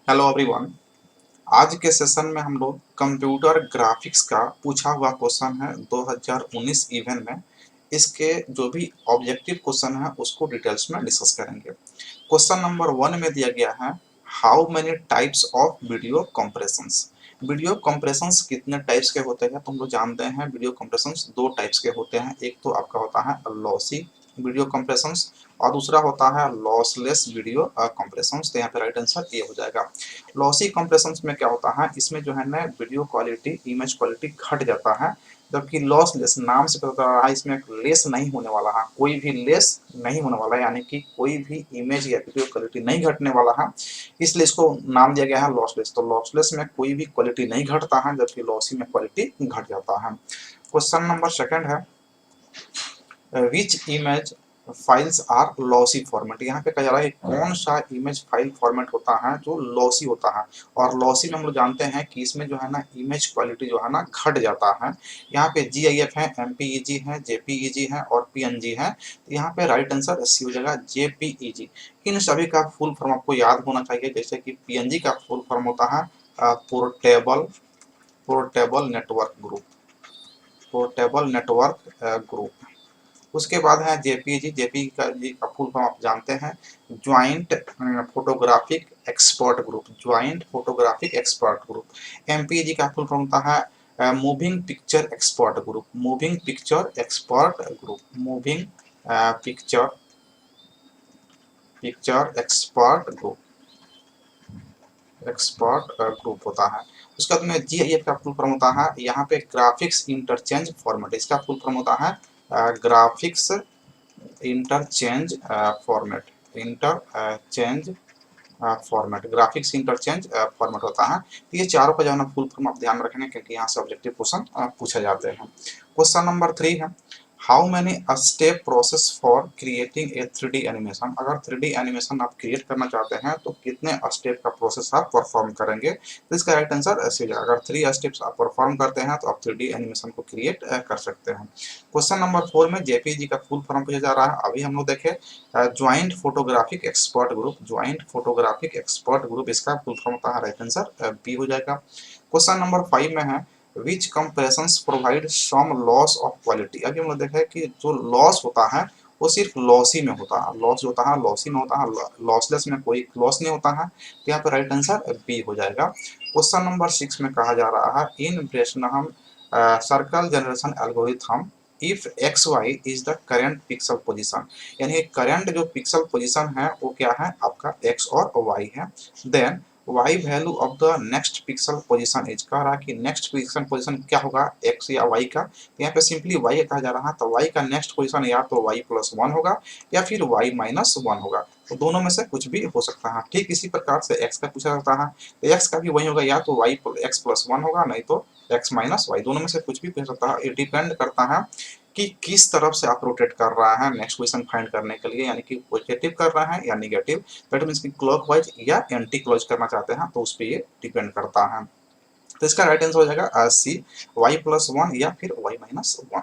Hello everyone. आज के session में हम लोग कंप्यूटर ग्राफिक्स का पूछा हुआ क्वेश्चन है 2019 इवेंट में। इसके जो भी ऑब्जेक्टिव क्वेश्चन है उसको डिटेल्स में डिस्कस करेंगे। क्वेश्चन नंबर 1 में दिया गया है, how many types of video compressions. Video compressions कितने टाइप्स के होते हैं तो हम लोग जानते हैं वीडियो कंप्रेशंस दो टाइप्स के होते हैं। एक तो आपका होता है लॉसी वीडियो कंप्रेशंस और दूसरा होता है लॉसलेस वीडियो कंप्रेशंस। तो यहाँ पे राइट आंसर ये हो जाएगा। लॉसी कंप्रेशंस में क्या होता है, इसमें जो है ना वीडियो क्वालिटी इमेज क्वालिटी घट जाता है, जबकि लॉसलेस नाम से पता चल रहा है इसमें लेस नहीं होने वाला है, कोई भी लेस नहीं होने वाला है, यानी कि कोई भी इमेज या वीडियो क्वालिटी नहीं घटने वाला है, इसलिए इसको नाम दिया गया है लॉसलेस। तो लॉसलेस में कोई भी क्वालिटी नहीं घटता है, जबकि लॉसी में क्वालिटी घट जाता है। क्वेश्चन नंबर सेकंड है, which image files are lossy format. यहाँ पे कहा जा रहा है कौन सा इमेज फाइल फॉर्मेट होता है जो लॉसी होता है। और लॉसी में हम लोग जानते हैं कि इसमें जो है ना इमेज क्वालिटी जो है ना घट जाता है। यहाँ पे GIF है, MPEG है, JPEG है और PNG है। तो यहाँ पे राइट आंसर सी हो जाएगा JPEG। इन सभी का फुल फॉर्म आपको याद होना चाहिए, जैसे कि PNG का फुल फॉर्म होता है portable network group, portable network group. उसके बाद है जेपीजी। जेपीजी का फुल फॉर्म आप जानते हैं, joint photographic expert group, joint photographic expert group. MPG का फुल फॉर्म होता है moving picture expert group, moving picture expert group, moving picture picture expert group, expert group होता है। उसके बाद में GIF का फुल फॉर्म होता है, यहाँ पे ग्राफिक्स इंटरचेंज फॉर्मेट, इसका फुल फॉर्म होता है graphics interchange format, interchange format, graphics interchange format होता है। तो ये चारों का जो है ना फुल फॉर्म आप ध्यान रखेंगे, क्योंकि यहाँ से ऑब्जेक्टिव क्वेश्चन पूछे जाते हैं। क्वेश्चन नंबर 3 है, how many step process for creating a 3D animation. अगर 3D एनिमेशन आप क्रिएट करना चाहते हैं तो कितने स्टेप का प्रोसेस आप परफॉर्म करेंगे। तो इसका राइट आंसर ऐसे हो जाएगा, अगर 3 स्टेप्स आप परफॉर्म करते हैं तो आप 3D एनिमेशन को क्रिएट कर सकते हैं। क्वेश्चन नंबर 4 में JPG का फुल फॉर्म पूछा जा रहा है। अभी हम लोग देखें joint photographic expert group, joint photographic expert group, इसका फुल फॉर्म होता है, राइट आंसर बी हो जाएगा। क्वेश्चन नंबर 5 में है, which compressions provide some loss of quality. अभी हम लोग देखा है कि जो लॉस होता है वो सिर्फ लॉसी में होता है, लॉस जो होता है लॉसी में होता है, लॉसलेस में कोई लॉस नहीं होता है। तो यहाँ पे राइट आंसर बी हो जाएगा। क्वेश्चन नंबर 6 में कहा जा रहा है, in Bresenham circle generation algorithm if XY is the current pixel position, यानी करंट जो पिक्सल पोजीशन है वो क्या है आपका X और Y है। Then y value of the next pixel position is, कह रहा है कि नेक्स्ट पिक्सल पोजीशन क्या होगा x या y का। यहाँ पे सिंपली y कहा जा रहा है, तो y का नेक्स्ट पोजीशन या तो y+1 होगा या फिर y-1 होगा, तो दोनों में से कुछ भी हो सकता है। ठीक इसी प्रकार से x का पूछा जाता है, तो x का भी वही होगा, या तो x+1 होगा, नहीं तो x-y, दोनों में से कुछ भी पूछ सकता है। ये डिपेंड करता है कि किस तरफ से आप रोटेट कर रहा है नेक्स्ट पोजीशन फाइंड करने के लिए, यानी कि पॉजिटिव कर रहा है या निगेटिव, दैट मीन्स कि क्लॉकवाइज या एंटी क्लॉज करना चाहते हैं, तो उस पर ये डिपेंड करता है। तो इसका राइट आंसर हो जाएगा सी, y+1 या फिर y-1।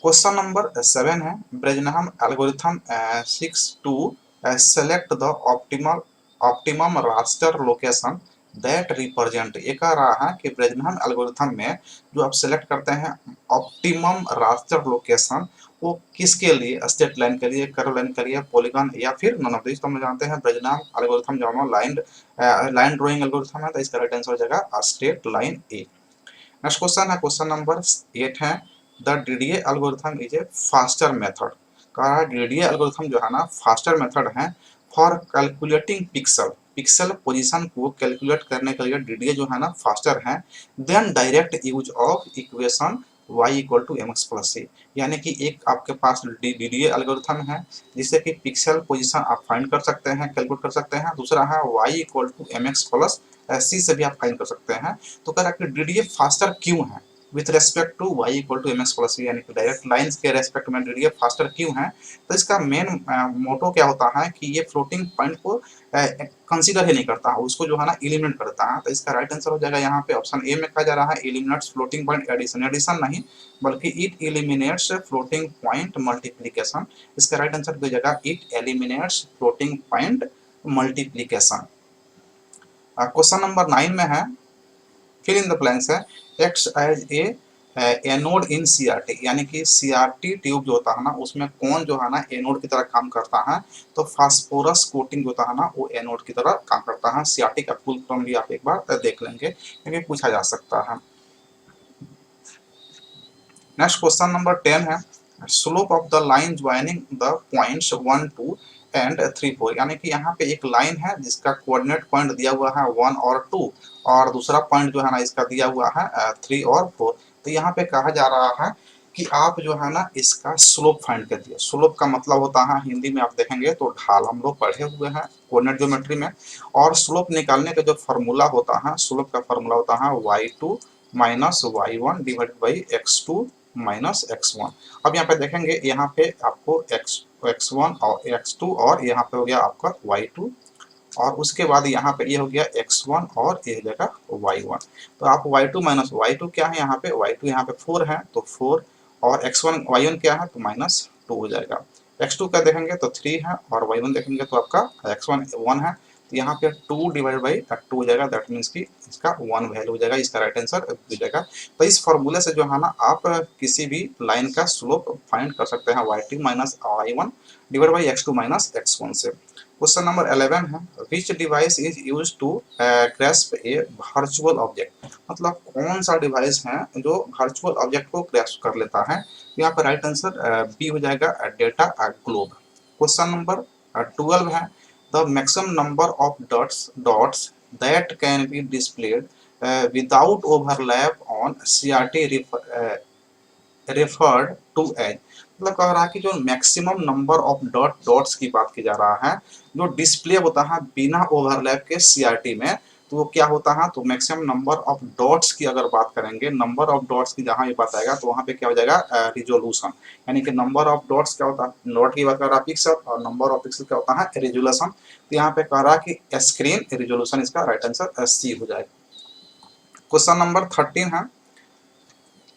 क्वेश्चन नंबर 7 है, Bresenham algorithm seeks to select the optimum raster location that represent. ये कह रहा है कि ब्रेजनहम एल्गोरिथम में जो आप सेलेक्ट करते हैं ऑप्टिमम रास्टर लोकेशन, वो किसके लिए, स्ट्रेट लाइन के लिए, कर्व लाइन के लिए, पॉलीगॉन या फिर नॉन ऑफ दिस। तो हम जानते हैं ब्रेजनहम एल्गोरिथम जो है लाइन ड्राइंग एल्गोरिथम है, तो इसका राइट आंसर हो जाएगा straight line A. Next question है, क्वेश्चन नंबर 8 है, the DDA algorithm is a faster method. कहा है DDA एल्गोरिथम जो है ना फास्टर मेथड है for calculating pixel, pixel position को कैलकुलेट करने के लिए DDA जो है ना फास्टर है than direct use of equation y=mx+c। यानी कि एक आपके पास DDA एल्गोरिथम है जिससे कि पिक्सल पोजीशन आप फाइंड कर सकते हैं, कैलकुलेट कर सकते हैं। दूसरा है y=mx+c से भी आप फाइंड कर सकते हैं। तो कह रहा है कि DDA फास्टर क्यों है विथ रेस्पेक्ट टू y=mx+c, यानी कि डायरेक्ट लाइंस के रेस्पेक्ट में DDA फास्टर क्यों है। तो इसका मेन मोटो क्या होता है कि ये फ्लोटिंग पॉइंट को कंसीडर ही नहीं करता है, उसको जो है ना एलिमिनेट करता है। तो इसका राइट आंसर हो जाएगा यहाँ पे ऑप्शन ए में कहा जा रहा है, eliminates floating point addition, addition नहीं बल्कि it eliminates floating point multiplication. इसका राइट आंसर हो जाएगा it eliminates floating point multiplication. Question number 9 में है, फिल इन द ब्लैंक्स है, act as a anode in CRT, यानी कि सीआरटी ट्यूब जो होता है ना उसमें कौन जो है ना एनोड की तरह काम करता है, तो फास्फोरस कोटिंग जो होता है ना वो एनोड की तरह काम करता है। सीआरटी का फुल फॉर्म भी आप एक बार देख लेंगे, क्योंकि पूछा जा सकता है। नेक्स्ट क्वेश्चन नंबर 10 है, slope of the line joining the points 1, 2 and 3, 4, यानी कि यहाँ पे एक लाइन है जिसका कोऑर्डिनेट पॉइंट दिया हुआ है 1 और 2, और दूसरा पॉइंट जो है ना इसका दिया हुआ है 3 और 4। तो यहाँ पे कहा जा रहा है कि आप जो है ना इसका स्लोप फाइंड कर दिए। स्लोप का मतलब होता है हिंदी में आप देखेंगे तो ढाल, हम लोग पढ़े हुए हैं कोऑर्डिनेट ज्योमेट्री में। और स्लोप निकालने का जो फॉर्मूला होता है, स्लोप का फॉर्मूला होता है y2 minus y1 divided by x2 minus x1। अब यहाँ पे देखेंगे, यहाँ पे आपको x1 और x2 और यहाँ पे हो गया आपका y2, और उसके बाद यहाँ पे ये हो गया x1 और ये हो जाएगा y1। तो आप y2 माइनस y2 क्या है, यहाँ पे y2 यहाँ पे 4 है तो 4, और x1 y1 क्या है तो माइनस 2 हो जाएगा। x2 का देखेंगे तो 3 है, और y1 देखेंगे तो आपका x1 1 है, तो यहाँ पे 2 डिवाइड बाई 2 हो जाएगा, दैट मीन्स कि इसका 1 वैल्यू हो जाएगा, इसका राइट आंसर हो जाएगा। तो इस फॉर्मूले से जो है ना आप किसी भी लाइन का स्लोप फाइंड कर सकते हैं y2 minus y1 divide by x2 minus x1 से। क्वेश्चन नंबर 11 है, which device is use to grasp a virtual object, मतलब कौन सा डिवाइस है जो वर्चुअल ऑब्जेक्ट को ग्रैस्प कर लेता है। यहाँ पर राइट आंसर बी हो जाएगा, डेटा ग्लोब। क्वेश्चन नंबर 12 है, the maximum number of dots that can be displayed without overlap on CRT referred to as, मतलब कह रहा है कि जो मैक्सिमम नंबर ऑफ डॉट्स की बात की जा रहा है जो डिस्प्ले होता है बिना ओवरलैप के सीआरटी में, तो वो क्या होता है, तो मैक्सिमम नंबर ऑफ डॉट्स की अगर बात करेंगे, नंबर ऑफ डॉट्स की जहां ये बात आएगा तो वहां पे क्या हो जाएगा, रिजोल्यूशन, यानी कि नंबर ऑफ डॉट्स क्या होता है, डॉट की बात कर रहा है पिक्सल, और नंबर ऑफ पिक्सल क्या होता है, रिजोल्यूशन। तो यहाँ पे कह रहा है कि स्क्रीन रिजोल्यूशन, इसका राइट आंसर सी हो जाएगा। क्वेश्चन नंबर 13 है,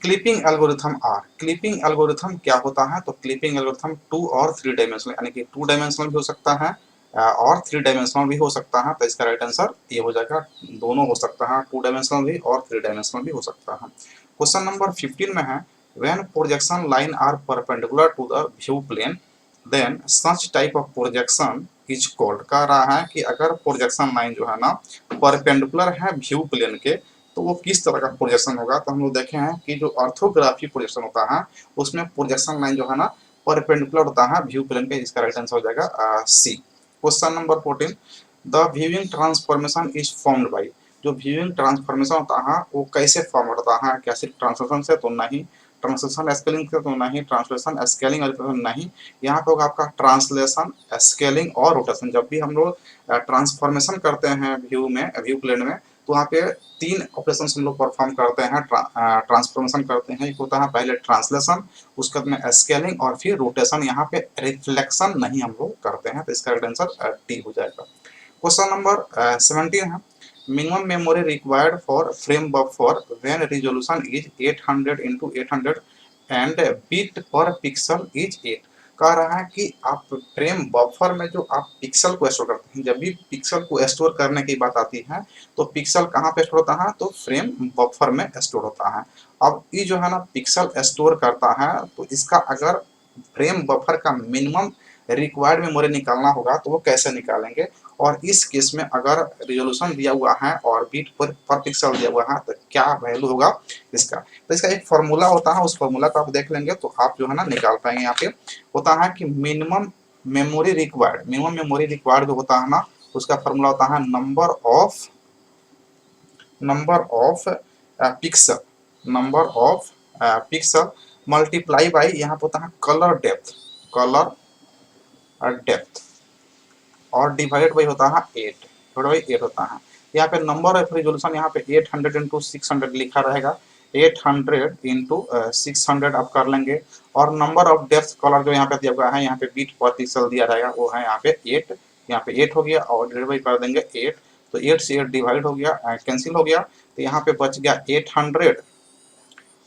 clipping algorithm are, clipping algorithm क्या होता है, तो क्लिपिंग एल्गोरिथम 2 और 3 डायमेंशनल, यानी कि 2 डायमेंशनल भी हो सकता है और 3 डायमेंशनल भी हो सकता है, तो इसका राइट आंसर ये हो जाएगा, दोनों हो सकता है, 2 डायमेंशनल भी और 3 डायमेंशनल भी हो सकता है। क्वेश्चन नंबर 15 में है, when projection line are perpendicular to the view plane then such type of projection is called, कह रहा है कि अगर प्रोजेक्शन लाइन जो है ना परपेंडिकुलर है व्यू प्लेन के, तो वो किस तरह का प्रोजेक्शन होगा। तो हम लोग देखे हैं कि जो ऑर्थोग्राफी प्रोजेक्शन होता है उसमें प्रोजेक्शन लाइन जो है ना परपेंडिकुलर होता है व्यू प्लेन के, इसका राइट आंसर हो जाएगा C. Question number 14, the viewing transformation is formed by, जो व्यूइंग ट्रांसफॉर्मेशन होता है वो कैसे फॉर्म होता है, क्या सिर्फ ट्रांसलेशन से तो नहीं, ट्रांसलेशन स्केलिंग से तो नहीं, ट्रांसलेशन स्केलिंग और नहीं, यहाँ पे होगा आपका ट्रांसलेशन स्केलिंग और रोटेशन। जब भी हम लोग ट्रांसफॉर्मेशन करते हैं व्यू में, व्यू प्लेन में, तो वहाँ पे 3 ऑपरेशन हम लोग परफॉर्म करते हैं, ट्रांसफॉर्मेशन करते हैं। एक होता है पहले ट्रांसलेशन, उसके बाद में स्केलिंग और फिर रोटेशन, यहाँ पे रिफ्लेक्शन नहीं हम लोग करते हैं, तो इसका राइट आंसर डी हो जाएगा। क्वेश्चन नंबर 17 है, minimum memory required for frame buffer when resolution is 800 into 800 and bit पर पिक्सल इज 8, कह रहा है कि आप फ्रेम बफर में जो आप पिक्सल को स्टोर करते हैं, जब भी पिक्सल को स्टोर करने की बात आती है तो पिक्सल कहाँ पे स्टोर होता है, तो फ्रेम बफर में स्टोर होता है। अब ये जो है ना पिक्सल स्टोर करता है, तो इसका अगर फ्रेम बफर का मिनिमम रिक्वायर्ड मेमोरी निकालना होगा तो वो कैसे निकालेंगे, और इस केस में अगर रिजोल्यूशन दिया हुआ है और बीट पर पिक्सल दिया हुआ है तो क्या वैल्यू होगा इसका। तो इसका एक फॉर्मूला होता है, उस फॉर्मूला को आप देख लेंगे तो आप जो है ना निकाल पाएंगे। यहाँ पे होता है कि मिनिमम मेमोरी रिक्वायर्ड जो होता है ना उसका फॉर्मूला होता है number of pixel multiply by, यहाँ पे होता है कलर डेप्थ और डिवाइडेड बाई होता है 8 होता है। यहाँ पे नंबर ऑफ रिजोल्यूशन यहाँ पे 800 into 600 लिखा रहेगा, 800 into 600 आप कर लेंगे, और नंबर ऑफ डेप्थ कलर जो यहाँ पे दिया हुआ है, यहाँ पे बीट पर पिक्सल दिया रहेगा वो है यहाँ पे 8, यहाँ पे 8 हो गया और डिवाइड बाई कर देंगे 8, तो 8 से 8 डिवाइड हो गया, कैंसिल हो गया, तो यहाँ पे बच गया 800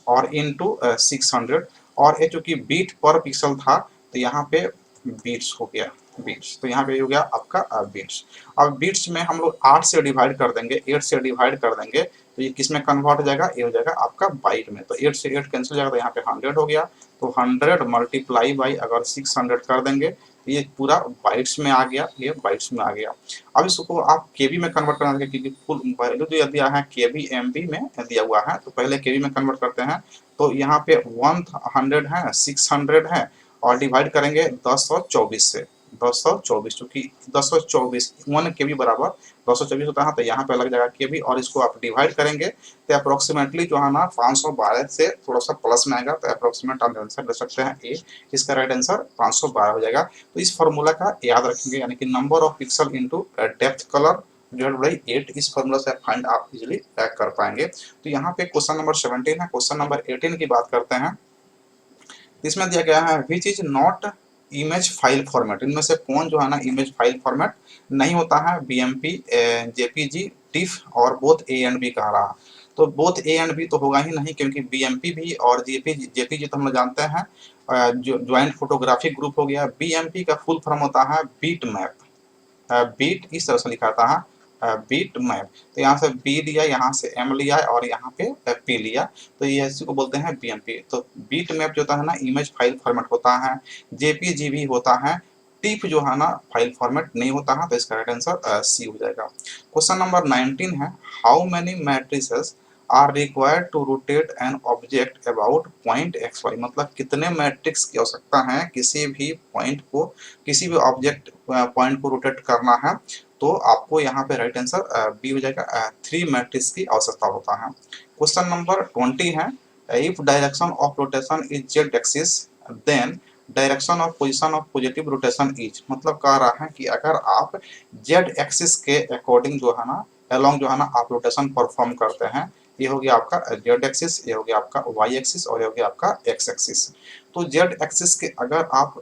और इंटू 600, और ये चूंकि बीट पर पिक्सल था तो यहाँ पे बीट्स हो गया, बीट्स। तो यहाँ पे ये हो गया आपका बीट्स। अब बीट्स में हम लोग 8 से डिवाइड कर देंगे, 8 से डिवाइड कर देंगे तो ये किस में कन्वर्ट हो जाएगा, ये हो जाएगा आपका बाइट में। तो 8 से 8 कैंसिल हो जाएगा तो यहाँ पे 100 हो गया। तो 100 मल्टीप्लाई बाई अगर 600 कर देंगे तो ये पूरा बाइट्स में आ गया, ये बाइट्स में आ गया। अब इसको आप केबी में कन्वर्ट करना है क्योंकि फुल वैल्यू जो दिया है केबी एमबी में दिया हुआ है, तो पहले केबी में कन्वर्ट करते हैं। तो यहाँ पे 100 है, 600 है और डिवाइड करेंगे 1024 से, 1024 चूंकि 1024 1 के बी बराबर 224 होता है, तो यहाँ पे लग जाएगा के बी और इसको आप डिवाइड करेंगे तो अप्रोक्सीमेटली जो है ना 512 से थोड़ा सा प्लस में आएगा, तो अप्रोक्सीमेट आप आंसर ले सकते हैं ए। इसका राइट आंसर 512 हो जाएगा। तो इस फॉर्मूला का याद रखेंगे, यानी कि number of pixel into depth colour divided by 8, इस फॉर्मूला से फाइंड आप इजीली कर पाएंगे। तो यहाँ पे क्वेश्चन नंबर 17 है। क्वेश्चन नंबर 18 की बात करते हैं। इसमें दिया गया है which is not image file format, इनमें से कौन जो है ना इमेज फाइल फॉर्मेट नहीं होता है, बीएमपी, जेपीजी, टिफ और बोथ ए एंड बी कह रहा। तो बोथ ए एंड बी तो होगा ही नहीं, क्योंकि बीएमपी भी और जेपीजी तो हम लोग जानते हैं जो ज्वाइंट फोटोग्राफिक ग्रुप हो गया। बीएमपी का फुल फॉर्म होता है बीट मैप, बीट इस तरह से लिखा था, बीट मैप। तो यहाँ से बी लिया, यहाँ से एम लिया और यहाँ पे पी लिया, तो ये इसी को बोलते हैं बीएमपी। तो बीट मैप जो होता है ना इमेज फाइल फॉर्मेट होता है, जेपीजी भी होता है, टिफ जो है ना फाइल फॉर्मेट नहीं होता है। तो इसका राइट आंसर सी हो जाएगा। क्वेश्चन नंबर 19 है how many matrices are required to rotate an object about point X Y, मतलब कितने मैट्रिक्स की आवश्यकता है किसी भी पॉइंट को, किसी भी ऑब्जेक्ट पॉइंट को रोटेट करना है, तो आपको यहाँ पे राइट आंसर बी हो जाएगा, 3 मैट्रिक्स की आवश्यकता होता है। क्वेश्चन नंबर 20 है if direction of rotation is Z axis then direction of position of positive rotation is, मतलब कह रहा है कि अगर आप जेड एक्सिस के अकॉर्डिंग जो है ना अलोंग जो है ना आप रोटेशन परफॉर्म करते हैं, ये हो गया आपका जेड एक्सिस, ये हो गया आपका वाई एक्सिस और ये हो गया आपका एक्स एक्सिस। तो जेड एक्सिस के अगर आप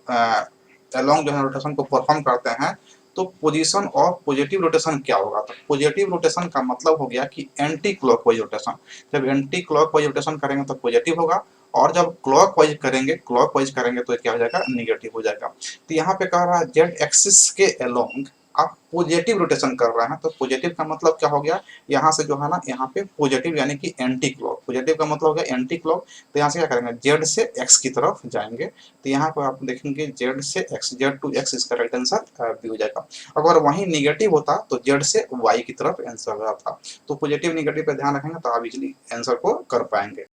अलोंग जो है रोटेशन को परफॉर्म करते हैं तो पोजीशन ऑफ पॉजिटिव रोटेशन क्या होगा, तो पॉजिटिव रोटेशन का मतलब हो गया कि एंटी क्लॉकवाइज रोटेशन। जब एंटी क्लॉकवाइज रोटेशन करेंगे तो पॉजिटिव होगा और जब क्लॉकवाइज करेंगे तो क्या हो जाएगा, निगेटिव हो जाएगा। तो यहाँ पे कह रहा है जेड एक्सिस के अलोंग आप पॉजिटिव रोटेशन कर रहे हैं, तो पॉजिटिव का मतलब क्या हो गया, यहाँ से जो है ना यहाँ पे पॉजिटिव यानी कि एंटी क्लॉक, पॉजिटिव का मतलब हो गया एंटी क्लॉक। तो यहाँ से क्या करेंगे, जेड से एक्स की तरफ जाएंगे। तो यहाँ पर आप देखेंगे जेड से एक्स, जेड टू एक्स, इसका राइट आंसर बी हो जाएगा। अगर वहीं निगेटिव होता तो जेड से वाई की तरफ आंसर होता। तो पॉजिटिव निगेटिव पे ध्यान रखेंगे तो आप इजिली आंसर को कर पाएंगे।